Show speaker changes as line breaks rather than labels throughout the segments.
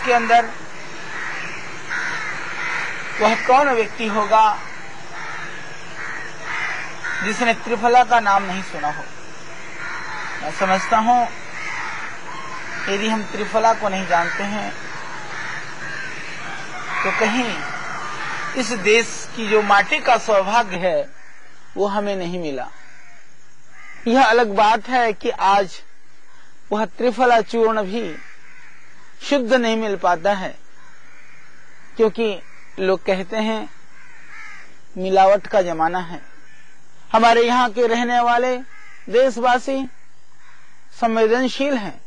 के अंदर वह कौन व्यक्ति होगा जिसने त्रिफला का नाम नहीं सुना हो। मैं समझता हूं यदि हम त्रिफला को नहीं जानते हैं तो कहीं इस देश की जो माटी का सौभाग्य है वो हमें नहीं मिला। यह अलग बात है कि आज वह त्रिफला चूर्ण भी शुद्ध नहीं मिल पाता है, क्योंकि लोग कहते हैं मिलावट का जमाना है। हमारे यहाँ के रहने वाले देशवासी संवेदनशील हैं।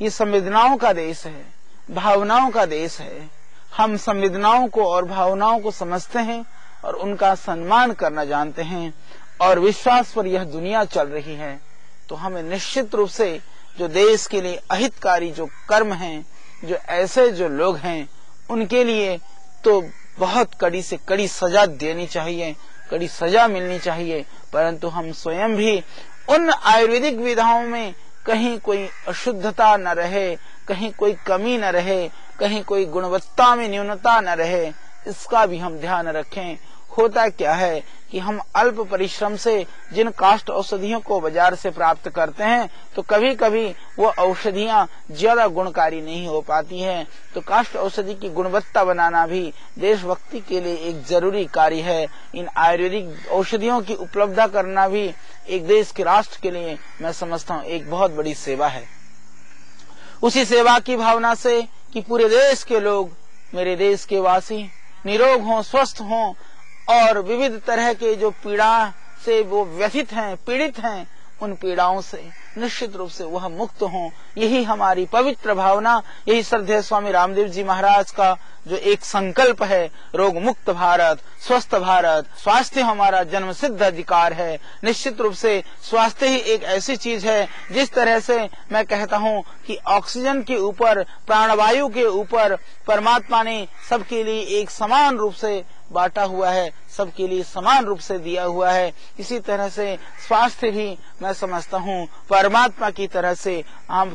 ये संवेदनाओं का देश है, भावनाओं का देश है। हम संवेदनाओं को और भावनाओं को समझते हैं और उनका सम्मान करना जानते हैं, और विश्वास पर यह दुनिया चल रही है। तो हमें निश्चित रूप से जो देश के लिए अहितकारी जो कर्म हैं, जो ऐसे जो लोग हैं, उनके लिए तो बहुत कड़ी से कड़ी सजा देनी चाहिए, कड़ी सजा मिलनी चाहिए। परंतु हम स्वयं भी उन आयुर्वेदिक विधाओं में कहीं कोई अशुद्धता न रहे, कहीं कोई कमी न रहे, कहीं कोई गुणवत्ता में न्यूनता न रहे, इसका भी हम ध्यान रखें। होता क्या है कि हम अल्प परिश्रम से जिन काष्ठ औषधियों को बाजार से प्राप्त करते हैं, तो कभी कभी वो औषधियां ज्यादा गुणकारी नहीं हो पाती हैं। तो काष्ठ औषधि की गुणवत्ता बनाना भी देशभक्ति के लिए एक जरूरी कार्य है। इन आयुर्वेदिक औषधियों की उपलब्धता करना भी एक देश के राष्ट्र के लिए मैं समझता हूँ एक बहुत बड़ी सेवा है। उसी सेवा की भावना से कि पूरे देश के लोग, मेरे देश के वासी निरोग हों, स्वस्थ हों और विविध तरह के जो पीड़ा से वो व्यथित हैं, पीड़ित हैं, उन पीड़ाओं से निश्चित रूप से वह मुक्त हों। यही हमारी पवित्र भावना, यही श्रद्धेय स्वामी रामदेव जी महाराज का जो एक संकल्प है, रोग मुक्त भारत, स्वस्थ भारत। स्वास्थ्य हमारा जन्म सिद्ध अधिकार है। निश्चित रूप से स्वास्थ्य ही एक ऐसी चीज है जिस तरह से मैं कहता हूँ कि ऑक्सीजन के ऊपर, प्राणवायु के ऊपर परमात्मा ने सबके लिए एक समान रूप से बांटा हुआ है, सबके लिए समान रूप से दिया हुआ है। इसी तरह से स्वास्थ्य भी मैं समझता हूँ परमात्मा की तरह से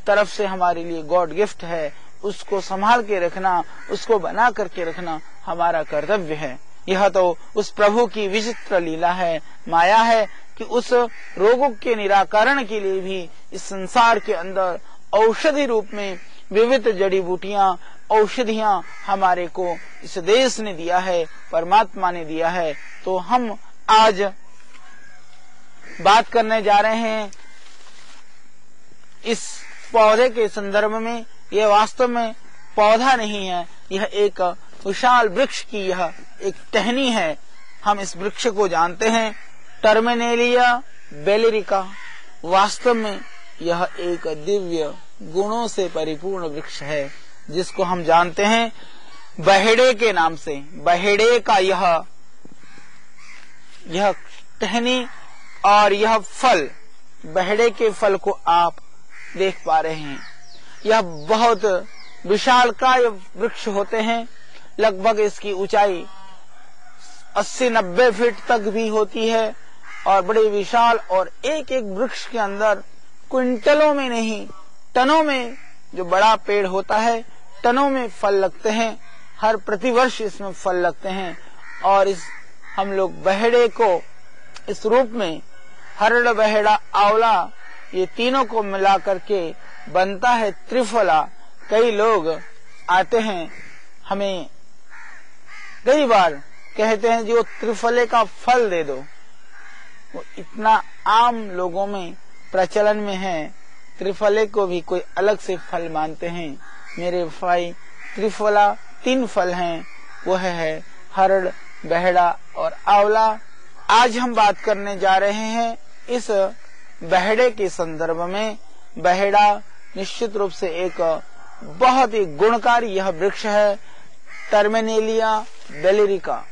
तरफ से हमारे लिए गॉड गिफ्ट है। उसको संभाल के रखना, उसको बना करके रखना हमारा कर्तव्य है। यह तो उस प्रभु की विचित्र लीला है, माया है कि उस रोगों के निराकरण के लिए भी इस संसार के अंदर औषधि रूप में विविध जड़ी बूटियां, औषधियां हमारे को इस देश ने दिया है, परमात्मा ने दिया है। तो हम आज बात करने जा रहे हैं इस पौधे के संदर्भ में। यह वास्तव में पौधा नहीं है, यह एक विशाल वृक्ष की यह एक टहनी है। हम इस वृक्ष को जानते हैं टर्मिनेलिया बेलेरिका। वास्तव में यह एक दिव्य गुणों से परिपूर्ण वृक्ष है, जिसको हम जानते हैं बहेड़े के नाम से। बहेड़े का यह टहनी और यह फल, बहेड़े के फल को आप देख पा रहे हैं। यह बहुत विशालकाय वृक्ष होते हैं। लगभग इसकी ऊंचाई 80-90 फीट तक भी होती है और बड़े विशाल। और एक एक वृक्ष के अंदर क्विंटलों में नहीं, टनों में जो बड़ा पेड़ होता है, टनों में फल लगते हैं। हर प्रतिवर्ष इसमें फल लगते हैं। और इस हम लोग बहेड़े को इस रूप में हरड़, बहेड़ा, आंवला, ये तीनों को मिला करके बनता है त्रिफला। कई लोग आते हैं, हमें कई बार कहते हैं जो त्रिफले का फल दे दो। वो इतना आम लोगों में प्रचलन में है, त्रिफले को भी कोई अलग से फल मानते हैं। मेरे भाई, त्रिफला 3 फल हैं, वह है हरड़, बहेड़ा और आंवला। आज हम बात करने जा रहे हैं इस बहेड़े के संदर्भ में। बहेड़ा निश्चित रूप से एक बहुत ही गुणकारी यह वृक्ष है, टर्मिनेलिया बेलेरिका।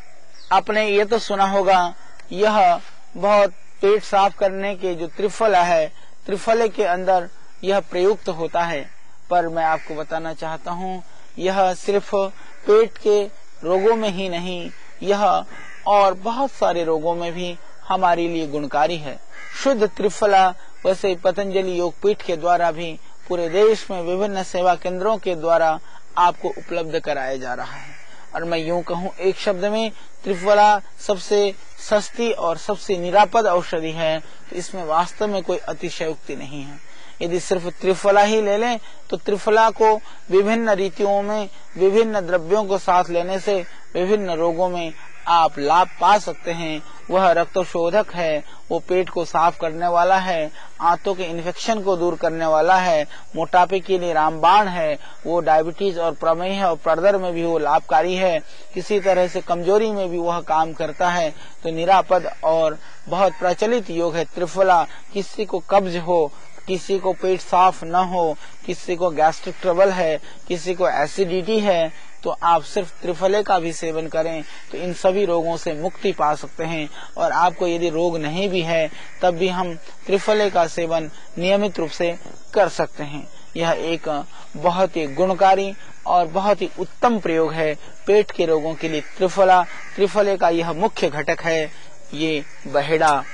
आपने ये तो सुना होगा, यह बहुत पेट साफ करने के जो त्रिफला है, त्रिफले के अंदर यह प्रयुक्त होता है। पर मैं आपको बताना चाहता हूँ, यह सिर्फ पेट के रोगों में ही नहीं, यह और बहुत सारे रोगों में भी हमारे लिए गुणकारी है। शुद्ध त्रिफला वैसे पतंजलि योग पीठ के द्वारा भी पूरे देश में विभिन्न सेवा केंद्रों के द्वारा आपको उपलब्ध कराया जा रहा है। और मैं यूं कहूं एक शब्द में, त्रिफला सबसे सस्ती और सबसे निरापद औषधि है, तो इसमें वास्तव में कोई अतिशयोक्ति नहीं है। यदि सिर्फ त्रिफला ही ले लें तो त्रिफला को विभिन्न रीतियों में विभिन्न द्रव्यों को साथ लेने से विभिन्न रोगों में आप लाभ पा सकते हैं। वह रक्तशोधक है, वो पेट को साफ करने वाला है, आंतों के इन्फेक्शन को दूर करने वाला है, मोटापे के लिए रामबाण है, वो डायबिटीज और प्रमेह और परदर में भी वो लाभकारी है, किसी तरह से कमजोरी में भी वह काम करता है। तो निरापद और बहुत प्रचलित योग है त्रिफला। किसी को कब्ज हो, किसी को पेट साफ न हो, किसी को गैस्ट्रिक ट्रबल है, किसी को एसिडिटी है, तो आप सिर्फ त्रिफले का भी सेवन करें तो इन सभी रोगों से मुक्ति पा सकते हैं। और आपको यदि रोग नहीं भी है तब भी हम त्रिफले का सेवन नियमित रूप से कर सकते हैं। यह एक बहुत ही गुणकारी और बहुत ही उत्तम प्रयोग है पेट के रोगों के लिए। त्रिफले का यह मुख्य घटक है, ये बहेड़ा।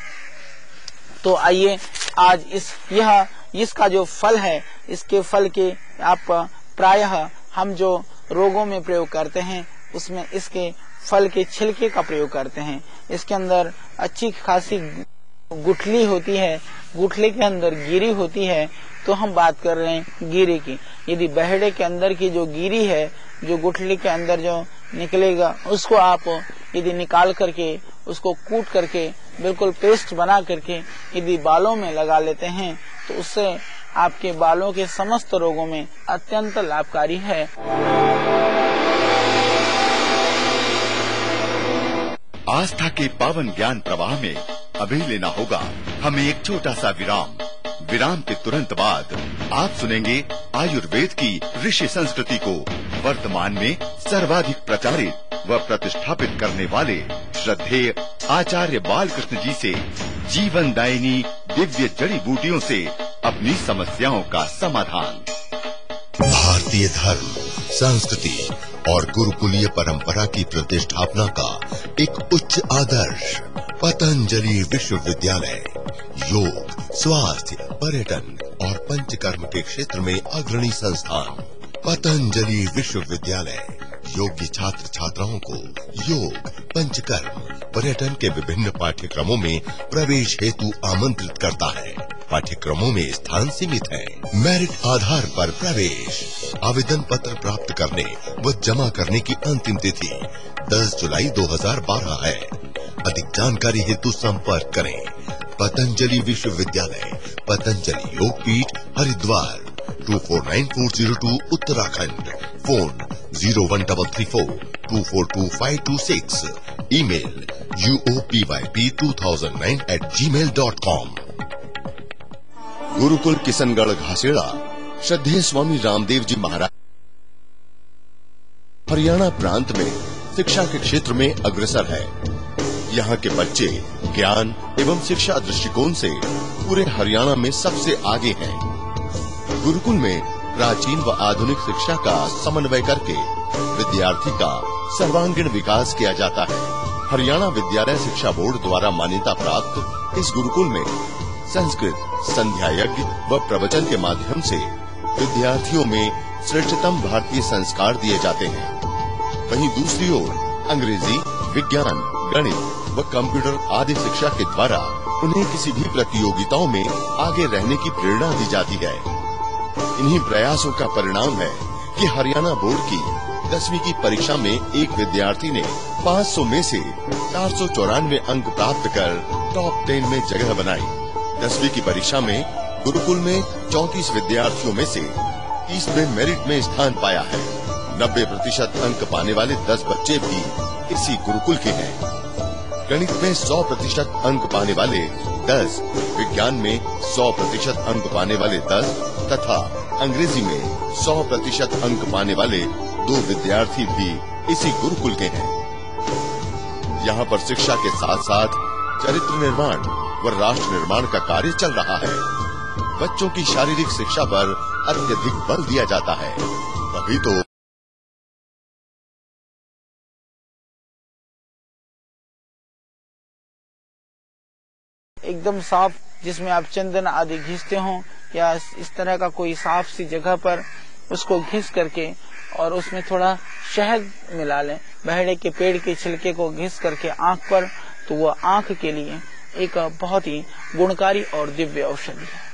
तो आइए आज इसका जो फल है, इसके फल के आप प्रायः हम जो रोगों में प्रयोग करते हैं उसमें इसके फल के छिलके का प्रयोग करते हैं। इसके अंदर अच्छी खासी गुठली होती है, गुठली के अंदर गिरी होती है। तो हम बात कर रहे हैं गिरी की। यदि बहेड़े के अंदर की जो गिरी है, जो गुठली के अंदर जो निकलेगा, उसको आप यदि निकाल करके उसको कूट करके बिल्कुल पेस्ट बना करके यदि बालों में लगा लेते हैं तो उससे आपके बालों के समस्त रोगों में अत्यंत लाभकारी है।
आस्था के पावन ज्ञान प्रवाह में अभी लेना होगा हमें एक छोटा सा विराम। विराम के तुरंत बाद आप सुनेंगे आयुर्वेद की ऋषि संस्कृति को वर्तमान में सर्वाधिक प्रचारित व प्रतिष्ठापित करने वाले श्रद्धेय आचार्य बालकृष्ण जी से जीवनदायिनी दिव्य जड़ी बूटियों से अपनी समस्याओं का समाधान।
भारतीय धर्म, संस्कृति और गुरुकुलीय परंपरा की प्रतिष्ठापना का एक उच्च आदर्श पतंजलि विश्वविद्यालय योग, स्वास्थ्य, पर्यटन और पंचकर्म के क्षेत्र में अग्रणी संस्थान। पतंजलि विश्वविद्यालय योग्य छात्र छात्राओं को योग, पंचकर्म, पर्यटन के विभिन्न पाठ्यक्रमों में प्रवेश हेतु आमंत्रित करता है। पाठ्यक्रमों में स्थान सीमित है। मेरिट आधार पर प्रवेश। आवेदन पत्र प्राप्त करने व जमा करने की अंतिम तिथि 10 जुलाई 2012 है। अधिक जानकारी हेतु संपर्क करें पतंजलि विश्वविद्यालय, Patanjali Yogpeeth, Haridwar, 249402 Uttarakhand. Phone 01334 242 email uopyp2009@gmail.com। Gurukul Kishangarh Ghaseda श्रद्धेय स्वामी रामदेव जी महाराज हरियाणा प्रांत में शिक्षा के क्षेत्र में अग्रसर है। यहाँ के बच्चे ज्ञान एवं शिक्षा दृष्टिकोण से पूरे हरियाणा में सबसे आगे हैं। गुरुकुल में प्राचीन व आधुनिक शिक्षा का समन्वय करके विद्यार्थी का सर्वांगीण विकास किया जाता है। हरियाणा विद्यालय शिक्षा बोर्ड द्वारा मान्यता प्राप्त इस गुरुकुल में संस्कृत, संध्या यज्ञ व प्रवचन के माध्यम से विद्यार्थियों में श्रेष्ठतम भारतीय संस्कार दिए जाते हैं। वहीं दूसरी ओर अंग्रेजी, विज्ञान, गणित व कंप्यूटर आदि शिक्षा के द्वारा उन्हें किसी भी प्रतियोगिताओं में आगे रहने की प्रेरणा दी जाती है। इन्हीं प्रयासों का परिणाम है कि हरियाणा बोर्ड की 10वीं की परीक्षा में एक विद्यार्थी ने 500 में से 494 अंक प्राप्त कर टॉप 10 में जगह बनाई। 10वीं की परीक्षा में गुरुकुल में 34 विद्यार्थियों में से 30 में मेरिट में स्थान पाया है। 90% अंक पाने वाले 10 बच्चे भी इसी गुरुकुल के हैं। गणित में 100% अंक पाने वाले 10, विज्ञान में 100% अंक पाने वाले 10 तथा अंग्रेजी में 100% अंक पाने वाले 2 विद्यार्थी भी इसी गुरुकुल के हैं। यहाँ पर शिक्षा के साथ साथ चरित्र निर्माण व राष्ट्र निर्माण का कार्य चल रहा है। बच्चों की शारीरिक शिक्षा पर अत्यधिक बल दिया जाता है। तभी तो
एकदम साफ, जिसमें आप चंदन आदि घिसते हो या इस तरह का कोई साफ सी जगह पर उसको घिस करके और उसमें थोड़ा शहद मिला लें, बहेड़े के पेड़ के छिलके को घिस करके आंख पर, तो वो आंख के लिए एक बहुत ही गुणकारी और दिव्य औषधि है।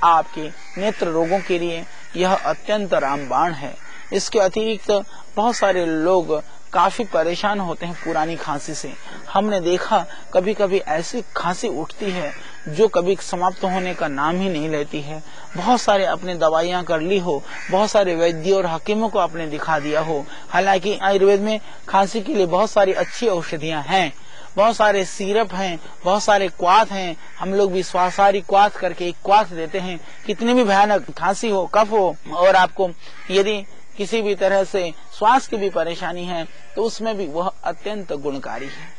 आपके नेत्र रोगों के लिए यह अत्यंत रामबाण है। इसके अतिरिक्त बहुत सारे लोग काफी परेशान होते हैं पुरानी खांसी से। हमने देखा कभी कभी ऐसी खांसी उठती है जो कभी समाप्त होने का नाम ही नहीं लेती है। बहुत सारे अपने दवाइयां कर ली हो, बहुत सारे वैद्यों और हकीमों को आपने दिखा दिया हो। हालांकि आयुर्वेद में खांसी के लिए बहुत सारी अच्छी औषधियां हैं, बहुत सारे सिरप हैं, बहुत सारे क्वाथ हैं। हम लोग भी स्वासारी क्वाथ करके एक क्वाथ देते हैं। कितनी भी भयानक खांसी हो, कफ हो, और आपको यदि किसी भी तरह से श्वास की भी परेशानी है तो उसमें भी वह अत्यंत गुणकारी है।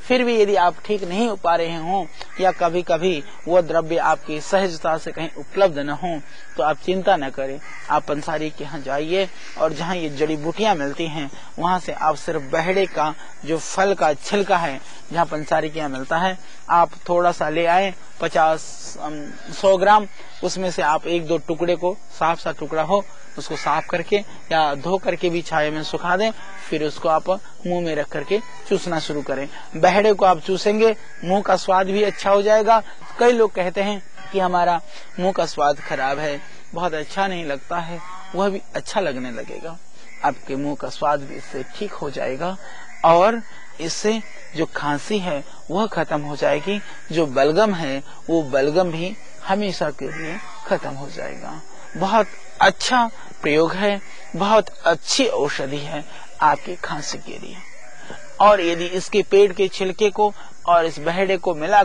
फिर भी यदि आप ठीक नहीं हो पा रहे हों या कभी कभी वह द्रव्य आपकी सहजता से कहीं उपलब्ध न हो, तो आप चिंता न करें। आप पंसारी के यहाँ जाइए और जहाँ ये जड़ी बूटियां मिलती हैं वहां से आप सिर्फ बहेड़े का जो फल का छिलका है, जहाँ पंसारी के यहाँ मिलता है, आप थोड़ा सा ले आए, 50-100 ग्राम। उसमें से आप 1-2 टुकड़े को, साफ सा टुकड़ा हो, उसको साफ करके या धो करके भी छाया में सुखा दें। फिर उसको आप मुंह में रख करके चूसना शुरू करें। बहेड़े को आप चूसेंगे, मुंह का स्वाद भी अच्छा हो जाएगा। कई लोग कहते हैं कि हमारा मुंह का स्वाद खराब है, बहुत अच्छा नहीं लगता है, वह भी अच्छा लगने लगेगा। आपके मुंह का स्वाद भी इससे ठीक हो जाएगा और इससे जो खांसी है वह खत्म हो जाएगी। जो बलगम है वो बलगम भी हमेशा के लिए खत्म हो जाएगा। बहुत अच्छा प्रयोग है, बहुत अच्छी औषधि है आपकी खांसी के लिए। और यदि इसके पेड़ के छिलके को और इस बहेड़े को मिला